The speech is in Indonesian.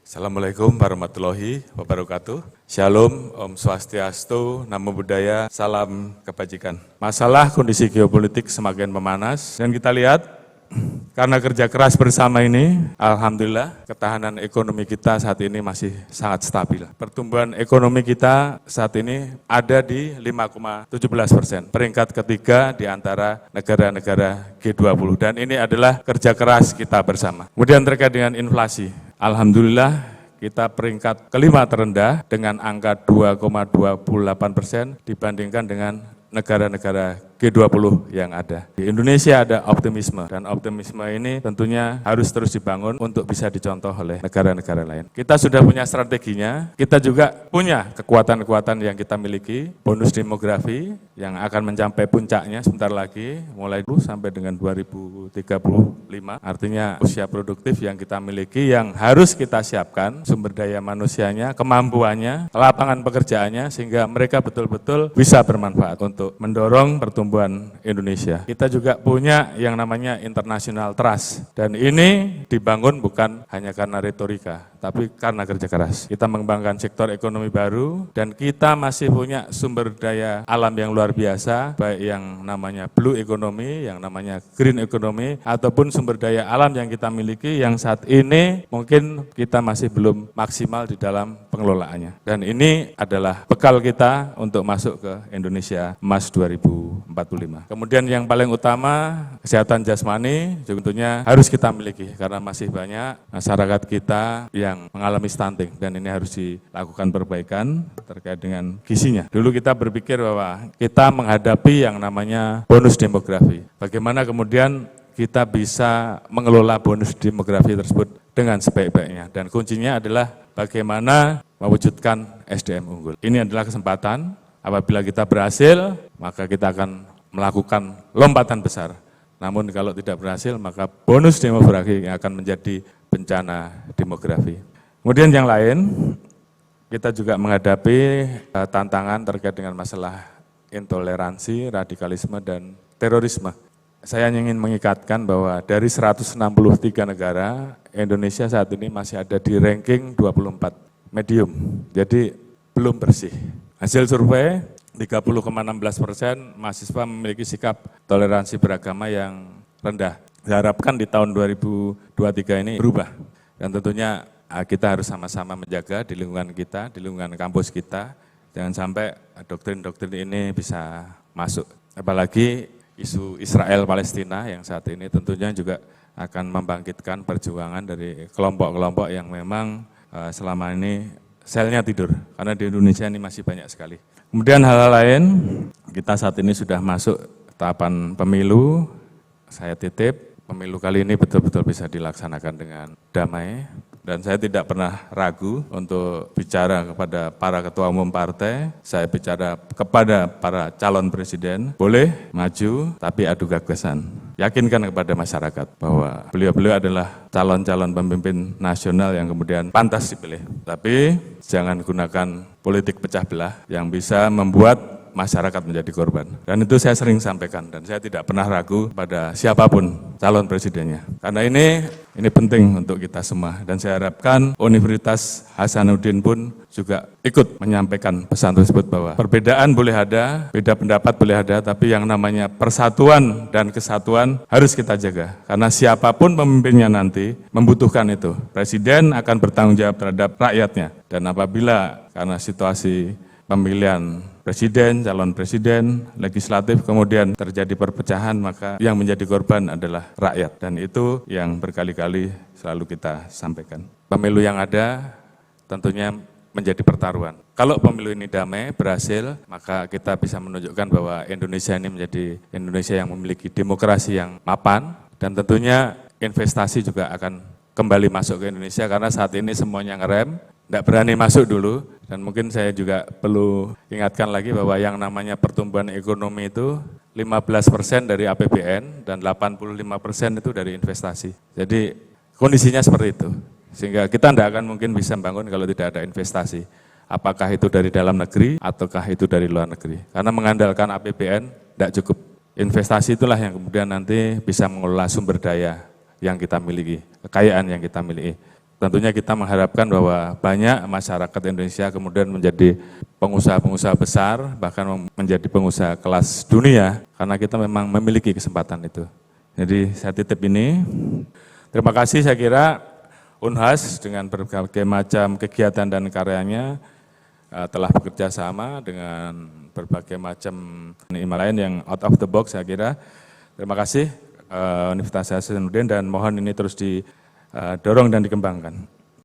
Assalamualaikum warahmatullahi wabarakatuh. Shalom, Om Swastiastu, Namo Buddhaya, salam kebajikan. Masalah kondisi geopolitik semakin memanas dan kita lihat karena kerja keras bersama ini, alhamdulillah ketahanan ekonomi kita saat ini masih sangat stabil. Pertumbuhan ekonomi kita saat ini ada di 5,17%, peringkat ketiga di antara negara-negara G20. Dan ini adalah kerja keras kita bersama. Kemudian terkait dengan inflasi, alhamdulillah kita peringkat kelima terendah dengan angka 2,28% dibandingkan dengan negara-negara G20 yang ada. Di Indonesia ada optimisme, dan optimisme ini tentunya harus terus dibangun untuk bisa dicontoh oleh negara-negara lain. Kita sudah punya strateginya, kita juga punya kekuatan-kekuatan yang kita miliki, bonus demografi yang akan mencapai puncaknya sebentar lagi, mulai dulu sampai dengan 2035, artinya usia produktif yang kita miliki yang harus kita siapkan, sumber daya manusianya, kemampuannya, lapangan pekerjaannya, sehingga mereka betul-betul bisa bermanfaat untuk mendorong pertumbuhan Indonesia. Kita juga punya yang namanya international trust, dan ini dibangun bukan hanya karena retorika, tapi karena kerja keras. Kita mengembangkan sektor ekonomi baru, dan kita masih punya sumber daya alam yang luar biasa, baik yang namanya blue economy, yang namanya green economy, ataupun sumber daya alam yang kita miliki yang saat ini mungkin kita masih belum maksimal di dalam pengelolaannya. Dan ini adalah bekal kita untuk masuk ke Indonesia Emas 2045. Kemudian yang paling utama, kesehatan jasmani juga tentunya harus kita miliki, karena masih banyak masyarakat kita yang mengalami stunting, dan ini harus dilakukan perbaikan terkait dengan gizinya. Dulu kita berpikir bahwa kita menghadapi yang namanya bonus demografi. Bagaimana kemudian kita bisa mengelola bonus demografi tersebut dengan sebaik-baiknya, dan kuncinya adalah bagaimana mewujudkan SDM unggul. Ini adalah kesempatan. Apabila kita berhasil, maka kita akan melakukan lompatan besar. Namun kalau tidak berhasil, maka bonus demografi yang akan menjadi bencana demografi. Kemudian yang lain, kita juga menghadapi tantangan terkait dengan masalah intoleransi, radikalisme, dan terorisme. Saya ingin mengikatkan bahwa dari 163 negara, Indonesia saat ini masih ada di ranking 24, medium, jadi belum bersih. Hasil survei, 30,16% mahasiswa memiliki sikap toleransi beragama yang rendah. Diharapkan di tahun 2023 ini berubah, dan tentunya kita harus sama-sama menjaga di lingkungan kita, di lingkungan kampus kita, jangan sampai doktrin-doktrin ini bisa masuk. Apalagi isu Israel-Palestina yang saat ini tentunya juga akan membangkitkan perjuangan dari kelompok-kelompok yang memang selama ini selnya tidur, karena di Indonesia ini masih banyak sekali. Kemudian hal-hal lain, kita saat ini sudah masuk tahapan pemilu. Saya titip, pemilu kali ini betul-betul bisa dilaksanakan dengan damai, dan saya tidak pernah ragu untuk bicara kepada para ketua umum partai, saya bicara kepada para calon presiden, boleh maju tapi adu gagasan. Yakinkan kepada masyarakat bahwa beliau-beliau adalah calon-calon pemimpin nasional yang kemudian pantas dipilih. Tapi jangan gunakan politik pecah belah yang bisa membuat masyarakat menjadi korban. Dan itu saya sering sampaikan, dan saya tidak pernah ragu pada siapapun calon presidennya. Karena ini penting untuk kita semua, dan saya harapkan Universitas Hasanuddin pun juga ikut menyampaikan pesan tersebut bahwa perbedaan boleh ada, beda pendapat boleh ada, tapi yang namanya persatuan dan kesatuan harus kita jaga. Karena siapapun pemimpinnya nanti membutuhkan itu. Presiden akan bertanggung jawab terhadap rakyatnya, dan apabila karena situasi pemilihan presiden, calon presiden, legislatif, kemudian terjadi perpecahan, maka yang menjadi korban adalah rakyat. Dan itu yang berkali-kali selalu kita sampaikan. Pemilu yang ada tentunya menjadi pertaruhan. Kalau pemilu ini damai, berhasil, maka kita bisa menunjukkan bahwa Indonesia ini menjadi Indonesia yang memiliki demokrasi yang mapan, dan tentunya investasi juga akan kembali masuk ke Indonesia, karena saat ini semuanya ngerem, tidak berani masuk dulu. Dan mungkin saya juga perlu ingatkan lagi bahwa yang namanya pertumbuhan ekonomi itu 15% dari APBN dan 85% itu dari investasi. Jadi kondisinya seperti itu. Sehingga kita tidak akan mungkin bisa membangun kalau tidak ada investasi. Apakah itu dari dalam negeri ataukah itu dari luar negeri. Karena mengandalkan APBN tidak cukup. Investasi itulah yang kemudian nanti bisa mengelola sumber daya yang kita miliki, kekayaan yang kita miliki. tentunya kita mengharapkan bahwa banyak masyarakat Indonesia kemudian menjadi pengusaha-pengusaha besar, bahkan menjadi pengusaha kelas dunia, karena kita memang memiliki kesempatan itu. Jadi saya titip ini. Terima kasih, saya kira Unhas dengan berbagai macam kegiatan dan karyanya telah bekerja sama dengan berbagai macam hikmah lain yang out of the box, saya kira. Terima kasih Universitas Hasanuddin dan mohon ini terus didorong dan dikembangkan.